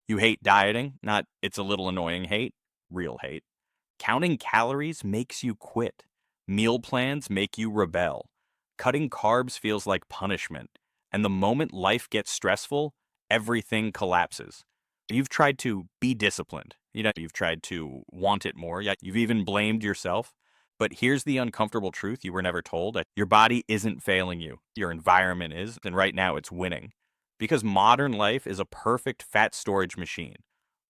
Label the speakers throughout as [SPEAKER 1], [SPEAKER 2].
[SPEAKER 1] You hate dieting, not it's a little annoying hate, real hate. Counting calories makes you quit. Meal plans make you rebel. Cutting carbs feels like punishment. And the moment life gets stressful, everything collapses. You've tried to be disciplined. You've tried to want it more. Yeah, you've even blamed yourself. But here's the uncomfortable truth you were never told. Your body isn't failing you. Your environment is, and right now it's winning. Because modern life is a perfect fat storage machine.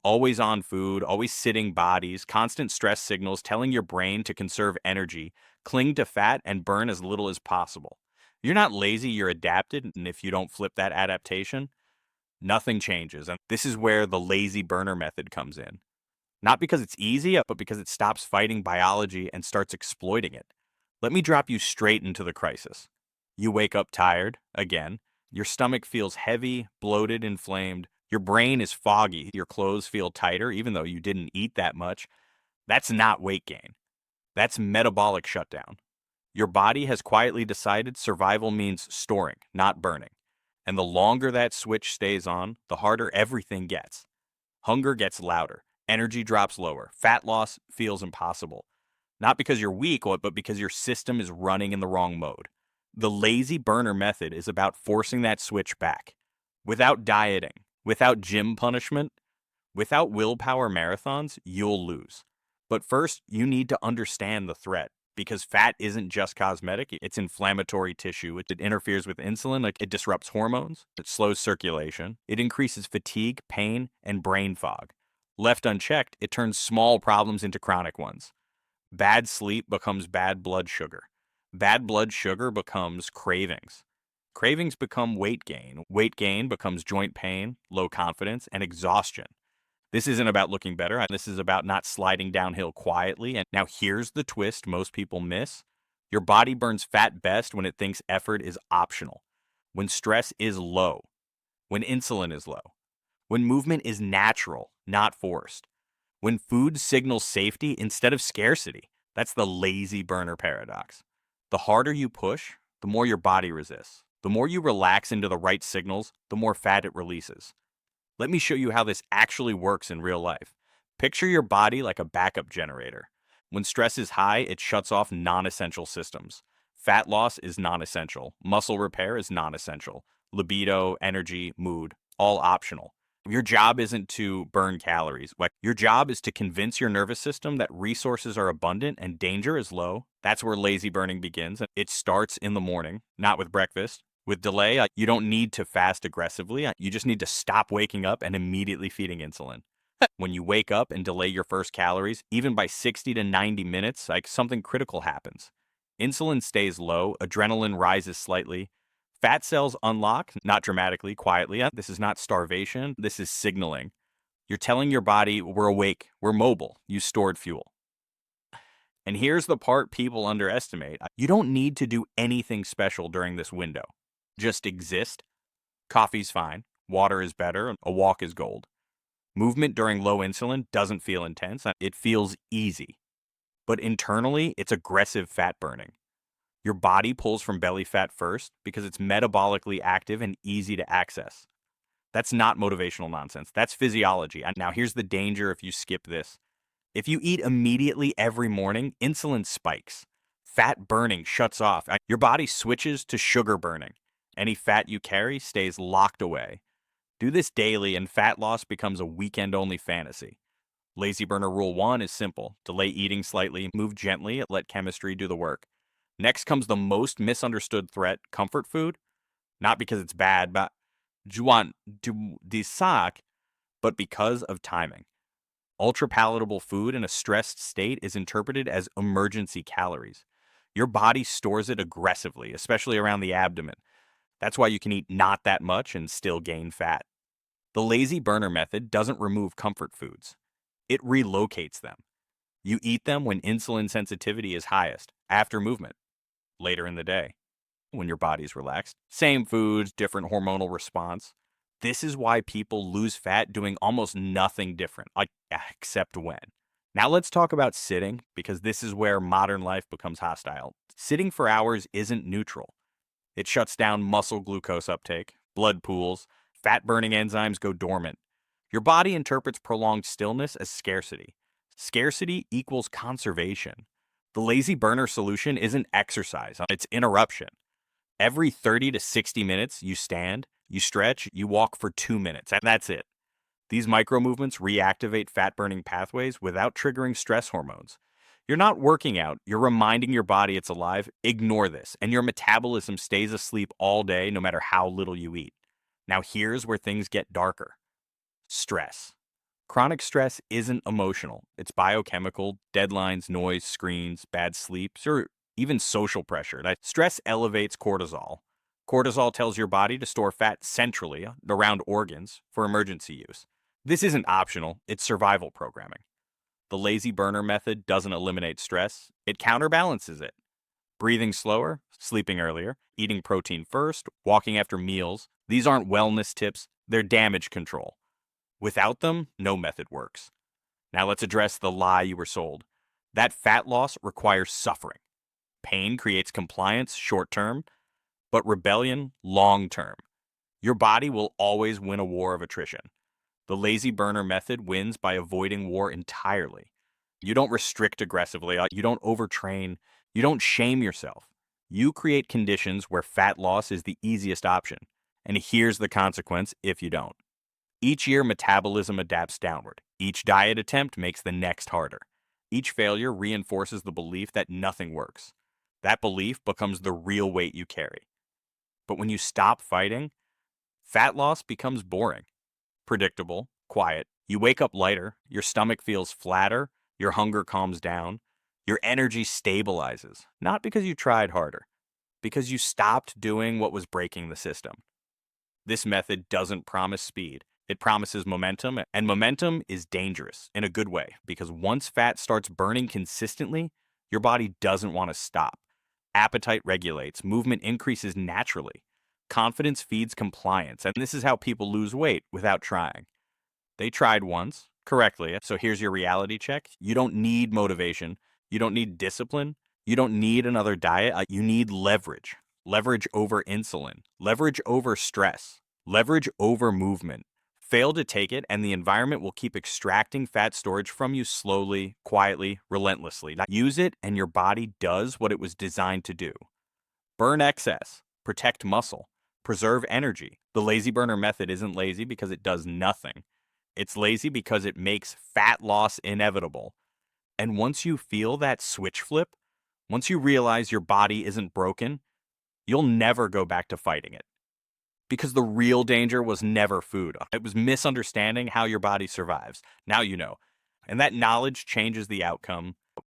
[SPEAKER 1] Always on food, always sitting bodies, constant stress signals telling your brain to conserve energy, cling to fat, and burn as little as possible. You're not lazy, you're adapted, and if you don't flip that adaptation, nothing changes. And this is where the lazy burner method comes in. Not because it's easy, but because it stops fighting biology and starts exploiting it. Let me drop you straight into the crisis. You wake up tired, again. Your stomach feels heavy, bloated, inflamed. Your brain is foggy. Your clothes feel tighter, even though you didn't eat that much. That's not weight gain. That's metabolic shutdown. Your body has quietly decided survival means storing, not burning. And the longer that switch stays on, the harder everything gets. Hunger gets louder. Energy drops lower. Fat loss feels impossible. Not because you're weak, but because your system is running in the wrong mode. The lazy burner method is about forcing that switch back. Without dieting, without gym punishment, without willpower marathons, you'll lose. But first, you need to understand the threat. Because fat isn't just cosmetic, it's inflammatory tissue. It interferes with insulin, it disrupts hormones, it slows circulation, it increases fatigue, pain, and brain fog. Left unchecked, it turns small problems into chronic ones. Bad sleep becomes bad blood sugar. Bad blood sugar becomes cravings. Cravings become weight gain. Weight gain becomes joint pain, low confidence, and exhaustion. This isn't about looking better. This is about not sliding downhill quietly. And now here's the twist most people miss. Your body burns fat best when it thinks effort is optional, when stress is low, when insulin is low, when movement is natural, not forced, when food signals safety instead of scarcity. That's the lazy burner paradox. The harder you push, the more your body resists. The more you relax into the right signals, the more fat it releases. Let me show you how this actually works in real life. Picture your body like a backup generator. When stress is high, it shuts off non-essential systems. Fat loss is non-essential. Muscle repair is non-essential. Libido, energy, mood, all optional. Your job isn't to burn calories. Your job is to convince your nervous system that resources are abundant and danger is low. That's where lazy burning begins. It starts in the morning, not with breakfast. With delay, you don't need to fast aggressively. You just need to stop waking up and immediately feeding insulin. When you wake up and delay your first calories, even by 60 to 90 minutes, something critical happens. Insulin stays low, adrenaline rises slightly. Fat cells unlock, not dramatically, quietly. This is not starvation, this is signaling. You're telling your body, we're awake, we're mobile, you stored fuel. And here's the part people underestimate. You don't need to do anything special during this window. Just exist. Coffee's fine. Water is better. A walk is gold. Movement during low insulin doesn't feel intense. It feels easy. But internally, it's aggressive fat burning. Your body pulls from belly fat first because it's metabolically active and easy to access. That's not motivational nonsense. That's physiology. And now here's the danger if you skip this. If you eat immediately every morning, insulin spikes. Fat burning shuts off. Your body switches to sugar burning. Any fat you carry stays locked away. Do this daily and fat loss becomes a weekend-only fantasy. Lazy burner rule 1 is simple. Delay eating slightly, move gently, let chemistry do the work. Next comes the most misunderstood threat, comfort food. Not because it's bad, but juan du disak, but because of timing. Ultra-palatable food in a stressed state is interpreted as emergency calories. Your body stores it aggressively, especially around the abdomen. That's why you can eat not that much and still gain fat. The lazy burner method doesn't remove comfort foods. It relocates them. You eat them when insulin sensitivity is highest, after movement, later in the day, when your body's relaxed. Same foods, different hormonal response. This is why people lose fat doing almost nothing different, except when. Now let's talk about sitting, because this is where modern life becomes hostile. Sitting for hours isn't neutral. It shuts down muscle glucose uptake, blood pools, fat-burning enzymes go dormant. Your body interprets prolonged stillness as scarcity. Scarcity equals conservation. The lazy burner solution isn't exercise, it's interruption. Every 30 to 60 minutes, you stand, you stretch, you walk for 2 minutes, and that's it. These micro movements reactivate fat burning pathways without triggering stress hormones. You're not working out, you're reminding your body it's alive. Ignore this, and your metabolism stays asleep all day no matter how little you eat. Now, here's where things get darker. Stress. Chronic stress isn't emotional, it's biochemical, deadlines, noise, screens, bad sleeps, or even social pressure. Stress elevates cortisol. Cortisol tells your body to store fat centrally around organs for emergency use. This isn't optional, it's survival programming. The lazy burner method doesn't eliminate stress, it counterbalances it. Breathing slower, sleeping earlier, eating protein first, walking after meals, these aren't wellness tips, they're damage control. Without them, no method works. Now let's address the lie you were sold. That fat loss requires suffering. Pain creates compliance short term, but rebellion long term. Your body will always win a war of attrition. The lazy burner method wins by avoiding war entirely. You don't restrict aggressively, you don't overtrain, you don't shame yourself. You create conditions where fat loss is the easiest option. And here's the consequence if you don't. Each year, metabolism adapts downward. Each diet attempt makes the next harder. Each failure reinforces the belief that nothing works. That belief becomes the real weight you carry. But when you stop fighting, fat loss becomes boring, predictable, quiet. You wake up lighter, your stomach feels flatter, your hunger calms down, your energy stabilizes. Not because you tried harder, because you stopped doing what was breaking the system. This method doesn't promise speed. It promises momentum, and momentum is dangerous in a good way because once fat starts burning consistently, your body doesn't want to stop. Appetite regulates, movement increases naturally. Confidence feeds compliance, and this is how people lose weight without trying. They tried once, correctly, so here's your reality check. You don't need motivation. You don't need discipline. You don't need another diet. You need leverage. Leverage over insulin. Leverage over stress. Leverage over movement. Fail to take it, and the environment will keep extracting fat storage from you slowly, quietly, relentlessly. Use it, and your body does what it was designed to do. Burn excess, protect muscle, preserve energy. The lazy burner method isn't lazy because it does nothing. It's lazy because it makes fat loss inevitable. And once you feel that switch flip, once you realize your body isn't broken, you'll never go back to fighting it. Because the real danger was never food. It was misunderstanding how your body survives. Now you know. And that knowledge changes the outcome.